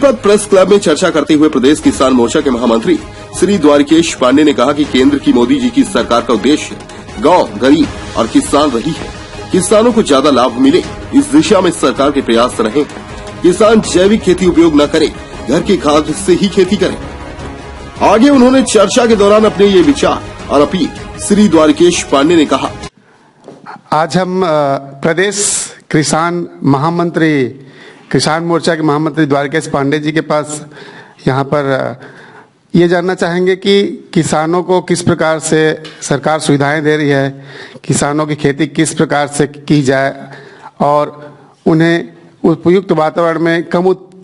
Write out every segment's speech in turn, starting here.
Sonipat press club में चर्चा करते हुए प्रदेश किसान मोर्चा के महामंत्री श्री द्वारकेश पांडे ने कहा कि केंद्र की मोदी जी की सरकार का उद्देश्य गांव, गरीब और किसान रही है। किसानों को ज्यादा लाभ मिले, इस दिशा में सरकार के प्रयास रहे हैं। किसान जैविक खेती उपयोग न करे, घर की खाद से ही खेती करें। आगे उन्होंने चर्चा के दौरान अपने ये विचार और अपील श्री द्वारकेश पांडे ने कहा। आज हम प्रदेश किसान मोर्चा के महामंत्री द्वारकेश पांडे जी के पास यहाँ पर ये जानना चाहेंगे कि किसानों को किस प्रकार से सरकार सुविधाएं दे रही है, किसानों की खेती किस प्रकार से की जाए और उन्हें उपयुक्त वातावरण में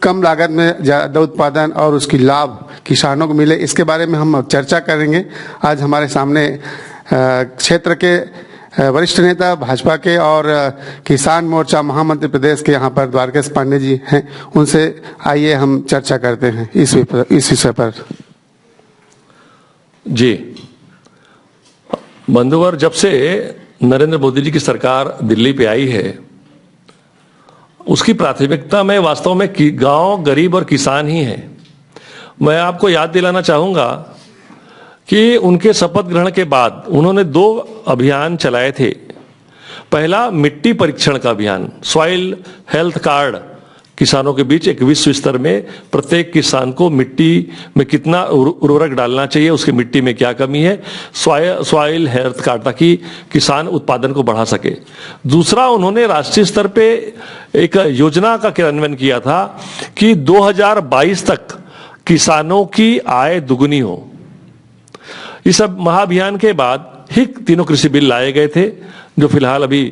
कम लागत में ज़्यादा उत्पादन और उसकी लाभ किसानों को मिले, इसके बारे में हम चर्चा करेंगे। आज हमारे सामने क्षेत्र के वरिष्ठ नेता भाजपा के और किसान मोर्चा महामंत्री प्रदेश के यहाँ पर द्वारकेश पांडे जी हैं। उनसे आइए हम चर्चा करते हैं इस विषय पर। जी बंधुवर, जब से नरेंद्र मोदी जी की सरकार दिल्ली पे आई है, उसकी प्राथमिकता में वास्तव में गांव, गरीब और किसान ही है। मैं आपको याद दिलाना चाहूंगा कि उनके शपथ ग्रहण के बाद उन्होंने 2 अभियान चलाए थे। पहला मिट्टी परीक्षण का अभियान, सॉइल हेल्थ कार्ड, किसानों के बीच एक विश्व स्तर में प्रत्येक किसान को मिट्टी में कितना उर्वरक डालना चाहिए, उसकी मिट्टी में क्या कमी है, सॉइल हेल्थ कार्ड, ताकि किसान उत्पादन को बढ़ा सके। दूसरा, उन्होंने राष्ट्रीय स्तर पे एक योजना का क्रियान्वयन किया था कि 2022 तक किसानों की आय दुगुनी हो। इस सब महाअभियान के बाद ही 3 कृषि बिल लाए गए थे, जो फिलहाल अभी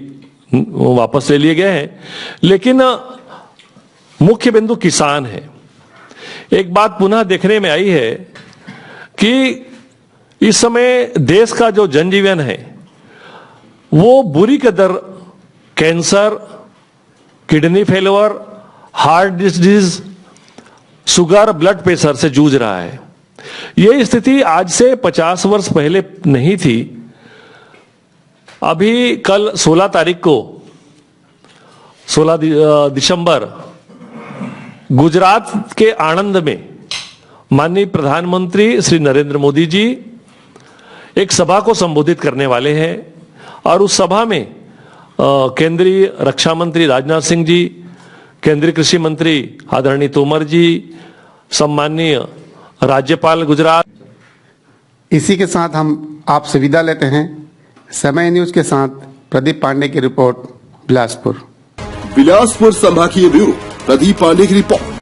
वापस ले लिए गए हैं। लेकिन मुख्य बिंदु किसान है। एक बात पुनः देखने में आई है कि इस समय देश का जो जनजीवन है वो बुरी कदर cancer, kidney failure, heart disease, sugar, blood pressure से जूझ रहा है। यह स्थिति आज से 50 वर्ष पहले नहीं थी। अभी कल 16 तारीख को 16 दिसंबर गुजरात के आणंद में माननीय प्रधानमंत्री श्री नरेंद्र मोदी जी एक सभा को संबोधित करने वाले हैं और उस सभा में केंद्रीय रक्षा मंत्री राजनाथ सिंह जी, केंद्रीय कृषि मंत्री आदरणीय तोमर जी, सम्माननीय राज्यपाल गुजरात। इसी के साथ हम आपसे विदा लेते हैं। समय न्यूज के साथ प्रदीप पांडे की रिपोर्ट, बिलासपुर। बिलासपुर संभागीय ब्यूरो प्रदीप पांडे की रिपोर्ट।